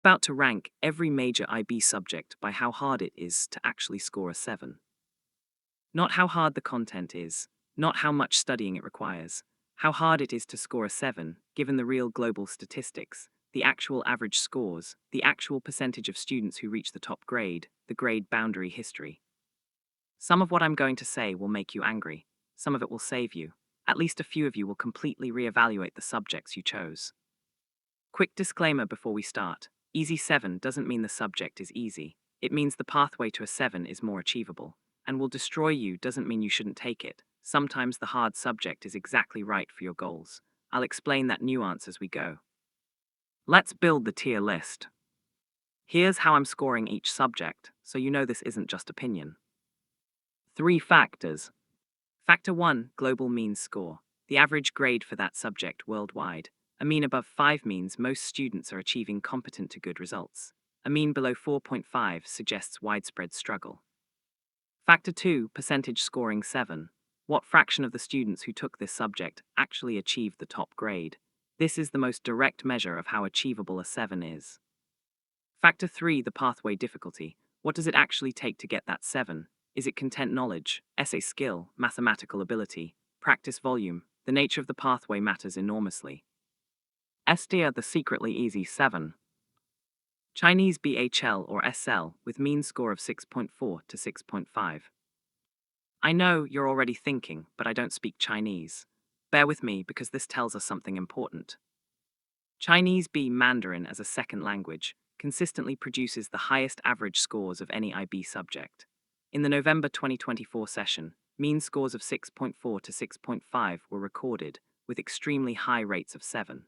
About to rank every major IB subject by how hard it is to actually score a 7. Not how hard the content is, not how much studying it requires, how hard it is to score a 7, given the real global statistics, the actual average scores, the actual percentage of students who reach the top grade, the grade boundary history. Some of what I'm going to say will make you angry, some of it will save you. At least a few of you will completely reevaluate the subjects you chose. Quick disclaimer before we start. Easy 7 doesn't mean the subject is easy. It means the pathway to a 7 is more achievable. And will destroy you doesn't mean you shouldn't take it. Sometimes the hard subject is exactly right for your goals. I'll explain that nuance as we go. Let's build the tier list. Here's how I'm scoring each subject, so you know this isn't just opinion. 3 factors. Factor 1, global mean score. The average grade for that subject worldwide. A mean above 5 means most students are achieving competent to good results. A mean below 4.5 suggests widespread struggle. Factor 2, percentage scoring 7. What fraction of the students who took this subject actually achieved the top grade? This is the most direct measure of how achievable a 7 is. Factor 3, the pathway difficulty. What does it actually take to get that 7? Is it content knowledge, essay skill, mathematical ability, practice volume? The nature of the pathway matters enormously. SDR, the secretly easy 7. Chinese BHL or SL with mean score of 6.4 to 6.5. I know you're already thinking, but I don't speak Chinese. Bear with me because this tells us something important. Chinese B Mandarin as a second language consistently produces the highest average scores of any IB subject. In the November 2024 session, mean scores of 6.4 to 6.5 were recorded, with extremely high rates of 7.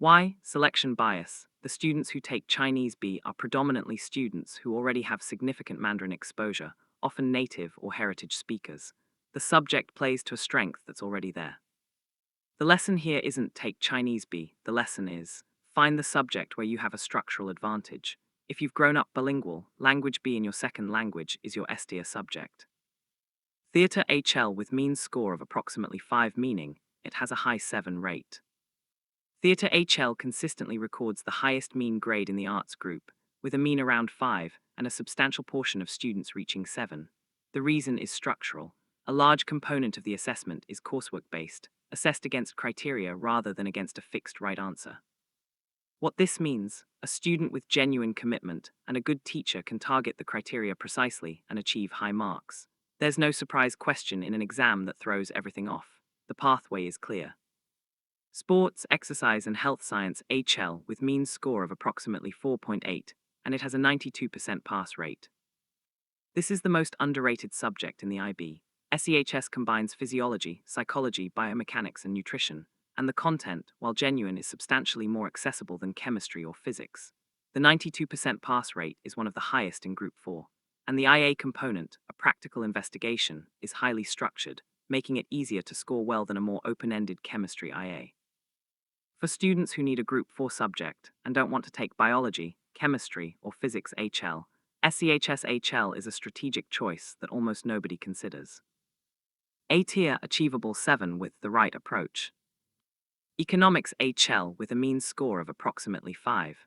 Why? Selection bias. The students who take Chinese B are predominantly students who already have significant Mandarin exposure, often native or heritage speakers. The subject plays to a strength that's already there. The lesson here isn't take Chinese B, the lesson is find the subject where you have a structural advantage. If you've grown up bilingual, language B in your second language is your S tier subject. Theatre HL with mean score of approximately 5 meaning it has a high 7 rate. Theatre HL consistently records the highest mean grade in the arts group, with a mean around 5 and a substantial portion of students reaching 7. The reason is structural. A large component of the assessment is coursework-based, assessed against criteria rather than against a fixed right answer. What this means, a student with genuine commitment and a good teacher can target the criteria precisely and achieve high marks. There's no surprise question in an exam that throws everything off. The pathway is clear. Sports, exercise and health science HL with mean score of approximately 4.8, and it has a 92% pass rate. This is the most underrated subject in the IB. SEHS combines physiology, psychology, biomechanics and nutrition, and the content, while genuine, is substantially more accessible than chemistry or physics. The 92% pass rate is one of the highest in Group 4, and the IA component, a practical investigation, is highly structured, making it easier to score well than a more open-ended chemistry IA. For students who need a Group 4 subject and don't want to take biology, chemistry, or physics HL, SEHS HL is a strategic choice that almost nobody considers. A-tier Achievable 7 with the right approach. Economics HL with a mean score of approximately 5.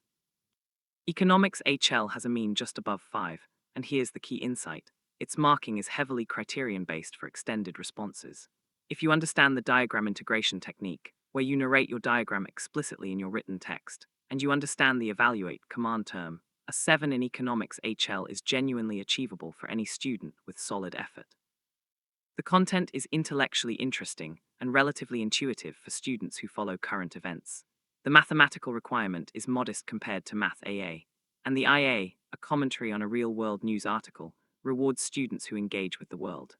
Economics HL has a mean just above 5, and here's the key insight. Its marking is heavily criterion-based for extended responses. If you understand the diagram integration technique, where you narrate your diagram explicitly in your written text, and you understand the evaluate command term, a 7 in Economics HL is genuinely achievable for any student with solid effort. The content is intellectually interesting and relatively intuitive for students who follow current events. The mathematical requirement is modest compared to Math AA, and the IA, a commentary on a real-world news article, rewards students who engage with the world.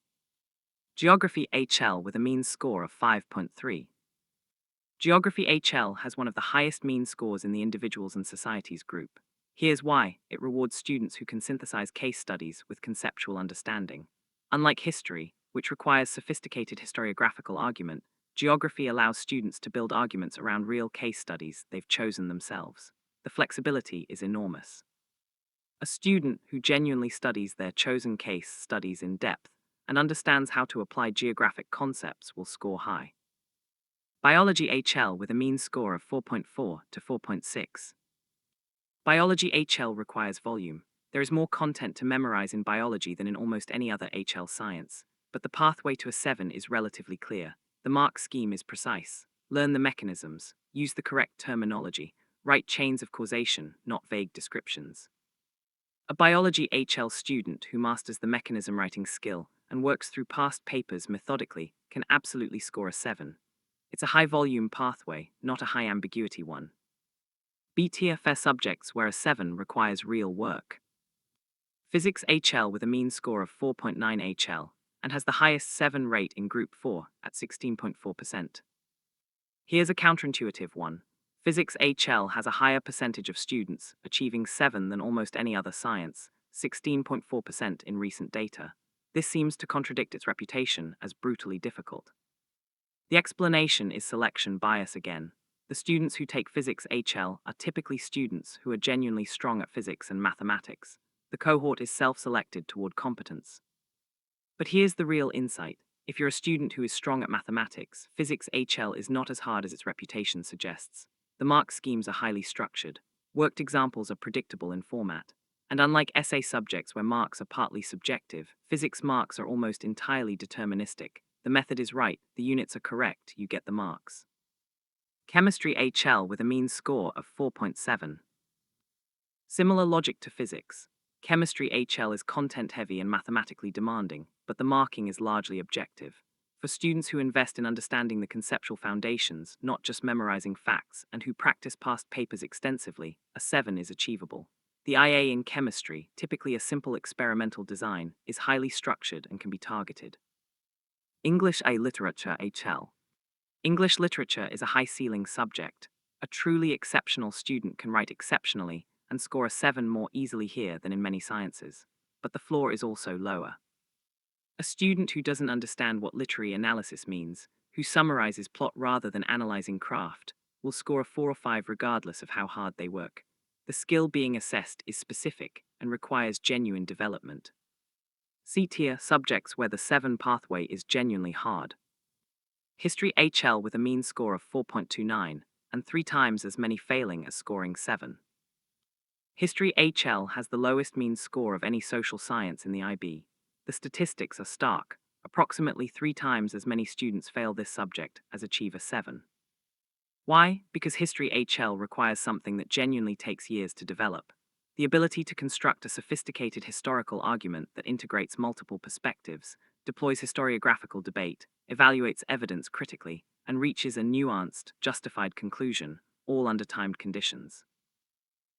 Geography HL with a mean score of 5.3. Geography HL has one of the highest mean scores in the Individuals and Societies group. Here's why: it rewards students who can synthesize case studies with conceptual understanding. Unlike history, which requires sophisticated historiographical argument, geography allows students to build arguments around real case studies they've chosen themselves. The flexibility is enormous. A student who genuinely studies their chosen case studies in depth and understands how to apply geographic concepts will score high. Biology HL with a mean score of 4.4 to 4.6. Biology HL requires volume. There is more content to memorize in biology than in almost any other HL science, but the pathway to a 7 is relatively clear. The mark scheme is precise. Learn the mechanisms, use the correct terminology, write chains of causation, not vague descriptions. A biology HL student who masters the mechanism writing skill and works through past papers methodically can absolutely score a 7. It's a high-volume pathway, not a high-ambiguity one. B-tier fair subjects where a 7 requires real work. Physics HL with a mean score of 4.9 HL and has the highest 7 rate in Group 4 at 16.4%. Here's a counterintuitive one. Physics HL has a higher percentage of students achieving 7 than almost any other science, 16.4% in recent data. This seems to contradict its reputation as brutally difficult. The explanation is selection bias again. The students who take Physics HL are typically students who are genuinely strong at physics and mathematics. The cohort is self-selected toward competence. But here's the real insight. If you're a student who is strong at mathematics, Physics HL is not as hard as its reputation suggests. The mark schemes are highly structured. Worked examples are predictable in format. And unlike essay subjects where marks are partly subjective, physics marks are almost entirely deterministic. The method is right, the units are correct, you get the marks. Chemistry HL with a mean score of 4.7. Similar logic to physics. Chemistry HL is content-heavy and mathematically demanding, but the marking is largely objective. For students who invest in understanding the conceptual foundations, not just memorizing facts, and who practice past papers extensively, a 7 is achievable. The IA in chemistry, typically a simple experimental design, is highly structured and can be targeted. English A Literature HL. English literature is a high-ceiling subject. A truly exceptional student can write exceptionally and score a 7 more easily here than in many sciences. But the floor is also lower. A student who doesn't understand what literary analysis means, who summarizes plot rather than analyzing craft, will score a 4 or 5 regardless of how hard they work. The skill being assessed is specific and requires genuine development. C-tier subjects where the 7 pathway is genuinely hard. History HL with a mean score of 4.29 and 3 times as many failing as scoring 7. History HL has the lowest mean score of any social science in the IB. The statistics are stark. Approximately 3 times as many students fail this subject as achieve a 7. Why? Because History HL requires something that genuinely takes years to develop. The ability to construct a sophisticated historical argument that integrates multiple perspectives, deploys historiographical debate, evaluates evidence critically, and reaches a nuanced, justified conclusion, all under timed conditions.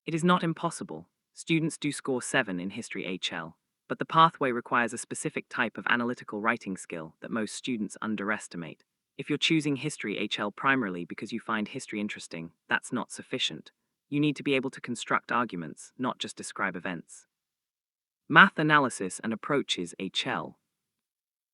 It is not impossible. Students do score 7 in History HL, but the pathway requires a specific type of analytical writing skill that most students underestimate. If you're choosing History HL primarily because you find history interesting, that's not sufficient. You need to be able to construct arguments, not just describe events. Math Analysis and Approaches HL.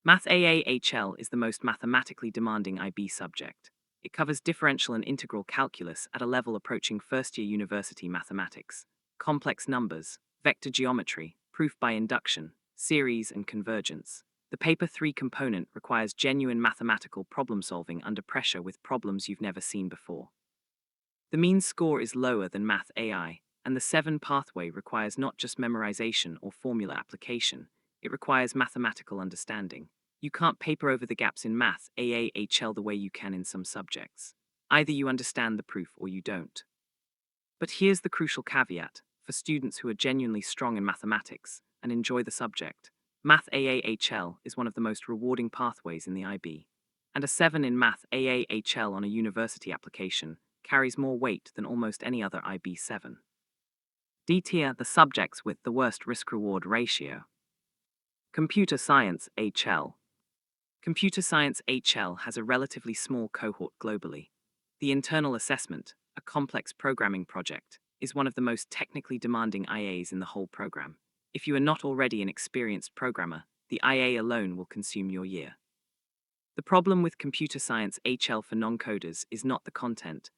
Math AA HL is the most mathematically demanding IB subject. It covers differential and integral calculus at a level approaching first-year university mathematics, complex numbers, vector geometry, proof by induction, series and convergence. The Paper 3 component requires genuine mathematical problem-solving under pressure with problems you've never seen before. The mean score is lower than Math AI, and the 7 pathway requires not just memorization or formula application, it requires mathematical understanding. You can't paper over the gaps in Math AA HL the way you can in some subjects. Either you understand the proof or you don't. But here's the crucial caveat. For students who are genuinely strong in mathematics and enjoy the subject, Math AA HL is one of the most rewarding pathways in the IB. And a 7 in Math AA HL on a university application carries more weight than almost any other IB 7. D-tier, the subjects with the worst risk-reward ratio. Computer Science HL. Computer Science HL has a relatively small cohort globally. The internal assessment, a complex programming project, is one of the most technically demanding IAs in the whole program. If you are not already an experienced programmer, the IA alone will consume your year. The problem with Computer Science HL for non-coders is not the content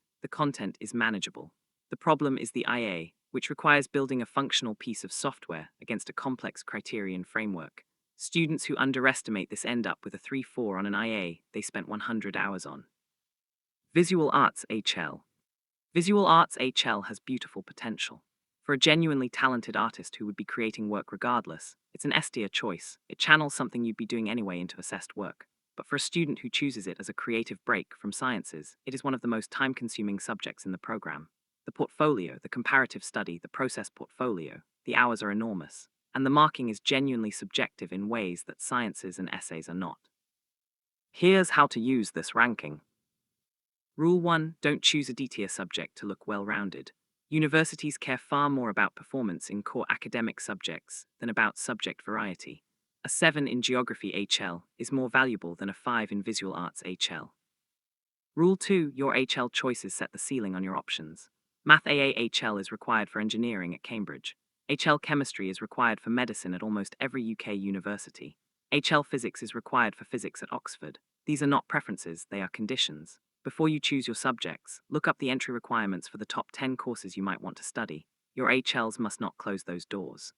is manageable. The problem is the IA, which requires building a functional piece of software against a complex criterion framework. Students who underestimate this end up with a 3-4 on an IA they spent 100 hours on. Visual Arts HL. Visual Arts HL has beautiful potential. For a genuinely talented artist who would be creating work regardless, it's an S-tier choice. It channels something you'd be doing anyway into assessed work. But for a student who chooses it as a creative break from sciences, it is one of the most time-consuming subjects in the program. The portfolio, the comparative study, the process portfolio, the hours are enormous, and the marking is genuinely subjective in ways that sciences and essays are not. Here's how to use this ranking. Rule 1. Don't choose a D-tier subject to look well-rounded. Universities care far more about performance in core academic subjects than about subject variety. A 7 in Geography HL is more valuable than a 5 in Visual Arts HL. Rule 2. Your HL choices set the ceiling on your options. Math AA HL is required for engineering at Cambridge. HL Chemistry is required for medicine at almost every UK university. HL Physics is required for physics at Oxford. These are not preferences, they are conditions. Before you choose your subjects, look up the entry requirements for the top 10 courses you might want to study. Your HLs must not close those doors.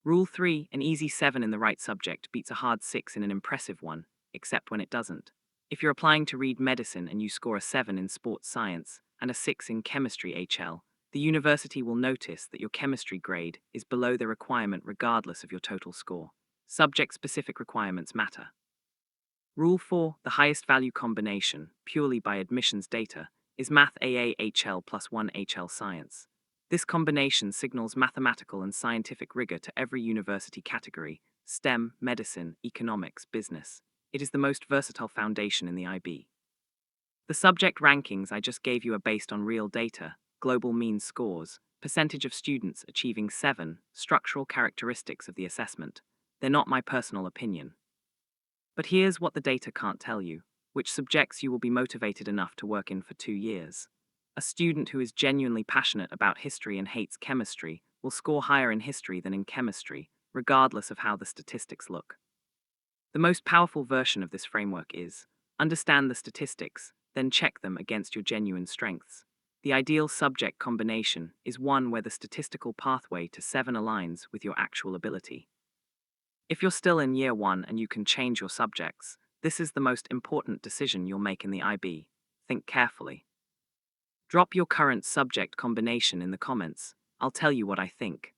Rule 3. An easy 7 in the right subject beats a hard 6 in an impressive one, except when it doesn't. If you're applying to read medicine and you score a 7 in sports science and a 6 in chemistry HL, the university will notice that your chemistry grade is below the requirement regardless of your total score. Subject-specific requirements matter. Rule 4. The highest value combination, purely by admissions data, is Math AA HL plus 1 HL Science. This combination signals mathematical and scientific rigor to every university category: STEM, medicine, economics, business. It is the most versatile foundation in the IB. The subject rankings I just gave you are based on real data, global mean scores, percentage of students achieving 7, structural characteristics of the assessment. They're not my personal opinion. But here's what the data can't tell you: which subjects you will be motivated enough to work in for 2 years. A student who is genuinely passionate about history and hates chemistry will score higher in history than in chemistry, regardless of how the statistics look. The most powerful version of this framework is: understand the statistics, then check them against your genuine strengths. The ideal subject combination is one where the statistical pathway to 7 aligns with your actual ability. If you're still in year 1 and you can change your subjects, this is the most important decision you'll make in the IB. Think carefully. Drop your current subject combination in the comments. I'll tell you what I think.